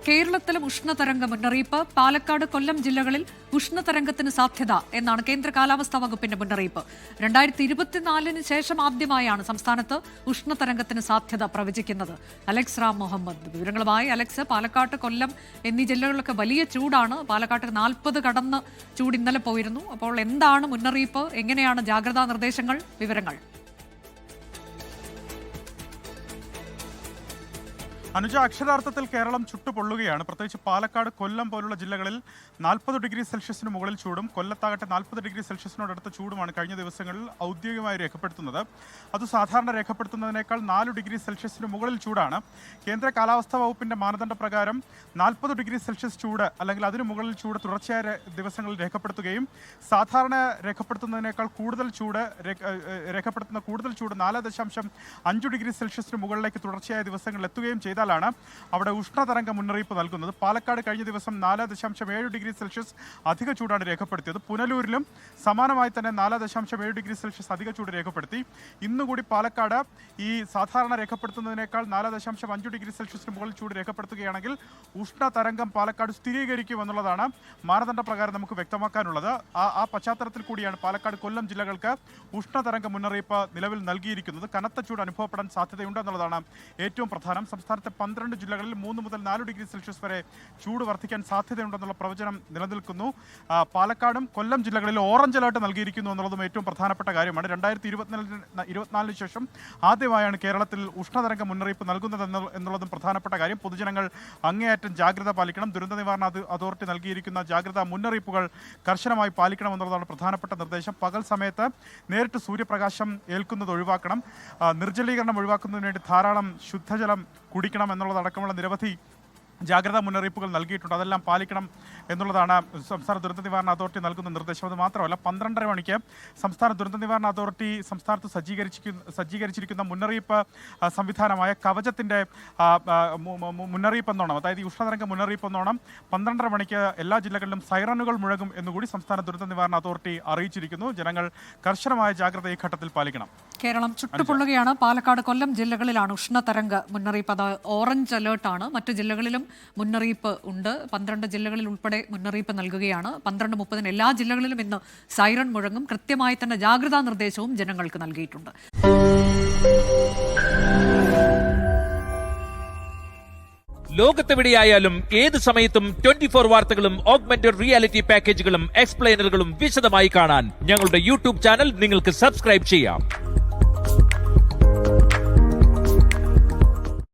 കേരളത്തിലും ഉഷ്ണതരംഗ മുന്നറിയിപ്പ്. പാലക്കാട്, കൊല്ലം ജില്ലകളിൽ ഉഷ്ണതരംഗത്തിന് സാധ്യത എന്നാണ് കേന്ദ്ര കാലാവസ്ഥാ വകുപ്പിന്റെ മുന്നറിയിപ്പ്. 2024 ശേഷം ആദ്യമായാണ് സംസ്ഥാനത്ത് ഉഷ്ണതരംഗത്തിന് സാധ്യത പ്രവചിക്കുന്നത്. അലക്സ് റാം മുഹമ്മദ് വിവരങ്ങളുമായി. അലക്സ്, പാലക്കാട്, കൊല്ലം എന്നീ ജില്ലകളിലൊക്കെ വലിയ ചൂടാണ്. പാലക്കാട്ട് 40 കടന്ന് ചൂട് ഇന്നലെ പോയിരുന്നു. അപ്പോൾ എന്താണ് മുന്നറിയിപ്പ്? എങ്ങനെയാണ് ജാഗ്രതാ നിർദ്ദേശങ്ങൾ? വിവരങ്ങൾ. അനുജ, അക്ഷരാർത്ഥത്തിൽ കേരളം ചുട്ടുപൊള്ളുകയാണ്. പ്രത്യേകിച്ച് പാലക്കാട്, കൊല്ലം പോലുള്ള ജില്ലകളിൽ 40 ഡിഗ്രി സെൽഷ്യസിന് മുകളിൽ ചൂടും, കൊല്ലത്താകട്ടെ 40 ഡിഗ്രി സെൽഷ്യസിനോടടുത്ത ചൂടുമാണ് കഴിഞ്ഞ ദിവസങ്ങളിൽ ഔദ്യോഗികമായി രേഖപ്പെടുത്തുന്നത്. അത് സാധാരണ രേഖപ്പെടുത്തുന്നതിനേക്കാൾ 4 ഡിഗ്രി സെൽഷ്യസിന് മുകളിൽ ചൂടാണ്. കേന്ദ്ര കാലാവസ്ഥാ വകുപ്പിന്റെ മാനദണ്ഡ പ്രകാരം 40 ഡിഗ്രി സെൽഷ്യസ് ചൂട് അല്ലെങ്കിൽ അതിന് മുകളിൽ ചൂട് തുടർച്ചയായ ദിവസങ്ങളിൽ രേഖപ്പെടുത്തുകയും സാധാരണ രേഖപ്പെടുത്തുന്നതിനേക്കാൾ കൂടുതൽ ചൂട് രേഖപ്പെടുത്തുന്ന കൂടുതൽ ചൂട് 4.5 ഡിഗ്രി സെൽഷ്യസിന് മുകളിലേക്ക് തുടർച്ചയായ ദിവസങ്ങളിൽ എത്തുകയും ചെയ്താൽ അവിടെ ഉഷ്ണതരംഗ മുന്നറിയിപ്പ് നൽകുന്നത്. പാലക്കാട് കഴിഞ്ഞ ദിവസം 4.7 ഡിഗ്രി സെൽഷ്യസ് അധിക ചൂടാണ് രേഖപ്പെടുത്തിയത്. പുനലൂരിലും സമാനമായി തന്നെ 4.7 ഡിഗ്രി സെൽഷ്യസ് അധിക ചൂട് രേഖപ്പെടുത്തി. ഇന്നുകൂടി പാലക്കാട് ഈ സാധാരണ രേഖപ്പെടുത്തുന്നതിനേക്കാൾ 4.5 ഡിഗ്രി സെൽഷ്യസിന് മുകളിൽ ചൂട് രേഖപ്പെടുത്തുകയാണെങ്കിൽ ഉഷ്ണതരംഗം പാലക്കാട് സ്ഥിരീകരിക്കുമെന്നുള്ളതാണ് മാനദണ്ഡ പ്രകാരം നമുക്ക് വ്യക്തമാക്കാനുള്ളത്. ആ പശ്ചാത്തലത്തിൽ കൂടിയാണ് പാലക്കാട്, കൊല്ലം ജില്ലകൾക്ക് ഉഷ്ണതരംഗ മുന്നറിയിപ്പ് നിലവിൽ നൽകിയിരിക്കുന്നത്. കനത്ത ചൂട് അനുഭവപ്പെടാൻ സാധ്യതയുണ്ടെന്നുള്ളതാണ് ഏറ്റവും പ്രധാനം. സംസ്ഥാനത്തെ 12 ജില്ലകളിൽ 3 മുതൽ 4 ഡിഗ്രി സെൽഷ്യസ് വരെ ചൂട് വർദ്ധിക്കാൻ സാധ്യതയുണ്ടെന്നുള്ള പ്രവചനം നിലനിൽക്കുന്നു. പാലക്കാടും കൊല്ലം ജില്ലകളിൽ ഓറഞ്ച് അലർട്ട് നൽകിയിരിക്കുന്നു എന്നുള്ളതും ഏറ്റവും പ്രധാനപ്പെട്ട കാര്യമാണ്. 2024 ശേഷം ആദ്യമായാണ് കേരളത്തിൽ ഉഷ്ണതരംഗ മുന്നറിയിപ്പ് നൽകുന്നത് എന്നുള്ളതും പ്രധാനപ്പെട്ട കാര്യം. പൊതുജനങ്ങൾ അങ്ങേയറ്റം ജാഗ്രത പാലിക്കണം. ദുരന്ത നിവാരണ അതോറിറ്റി നൽകിയിരിക്കുന്ന ജാഗ്രതാ മുന്നറിയിപ്പുകൾ കർശനമായി പാലിക്കണം എന്നുള്ളതാണ് പ്രധാനപ്പെട്ട നിർദ്ദേശം. പകൽ സമയത്ത് നേരിട്ട് സൂര്യപ്രകാശം ഏൽക്കുന്നത് ഒഴിവാക്കണം. നിർജ്ജലീകരണം ഒഴിവാക്കുന്നതിന് വേണ്ടി ധാരാളം ശുദ്ധജലം കുടിക്കണം എന്നുള്ളതടക്കമുള്ള നിരവധി ജാഗ്രതാ മുന്നറിയിപ്പുകൾ നൽകിയിട്ടുണ്ട്. അതെല്ലാം പാലിക്കണം എന്നുള്ളതാണ് സംസ്ഥാന ദുരന്ത നിവാരണ അതോറിറ്റി നൽകുന്ന നിർദ്ദേശം. അത് മാത്രമല്ല, 12:30 മണിക്ക് സംസ്ഥാന ദുരന്ത നിവാരണ അതോറിറ്റി സംസ്ഥാനത്ത് സജ്ജീകരിച്ചിരിക്കുന്ന മുന്നറിയിപ്പ് സംവിധാനമായ കവചത്തിൻ്റെ മുന്നറിയിപ്പ് എന്നോണം, അതായത് ഈ ഉഷ്ണതരംഗ മുന്നറിയിപ്പ് എന്നോണം 12:30 മണിക്ക് എല്ലാ ജില്ലകളിലും സൈറനുകൾ മുഴങ്ങും എന്നുകൂടി സംസ്ഥാന ദുരന്ത നിവാരണ അതോറിറ്റി അറിയിച്ചിരിക്കുന്നു. ജനങ്ങൾ കർശനമായ ജാഗ്രത ഈ ഘട്ടത്തിൽ പാലിക്കണം. കേരളം ചുട്ടുപൊള്ളുകയാണ്. പാലക്കാട്, കൊല്ലം ജില്ലകളിലാണ് ഉഷ്ണതരംഗ മുന്നറിയിപ്പ്. അത് ഓറഞ്ച് അലേർട്ടാണ്. മറ്റു ജില്ലകളിലും മുന്നറിയിപ്പ് ഉണ്ട്. 12 ജില്ലകളിൽ ഉൾപ്പെടെ മുന്നറിയിപ്പ് നൽകുകയാണ്. 12:30 എല്ലാ ജില്ലകളിലും ഇന്ന് സൈറൺ മുഴങ്ങും. കൃത്യമായി തന്നെ ജാഗ്രതാ നിർദ്ദേശവും ജനങ്ങൾക്ക് നൽകിയിട്ടുണ്ട്. ലോകത്തെവിടെയായാലും ഏത് സമയത്തും 24 വാർത്തകളും ഓഗ്മെന്റഡ് റിയാലിറ്റി പാക്കേജുകളും എക്സ്പ്ലെയിനറുകളും വിശദമായി കാണാൻ ഞങ്ങളുടെ യൂട്യൂബ് ചാനൽ നിങ്ങൾക്ക് സബ്സ്ക്രൈബ് ചെയ്യാം.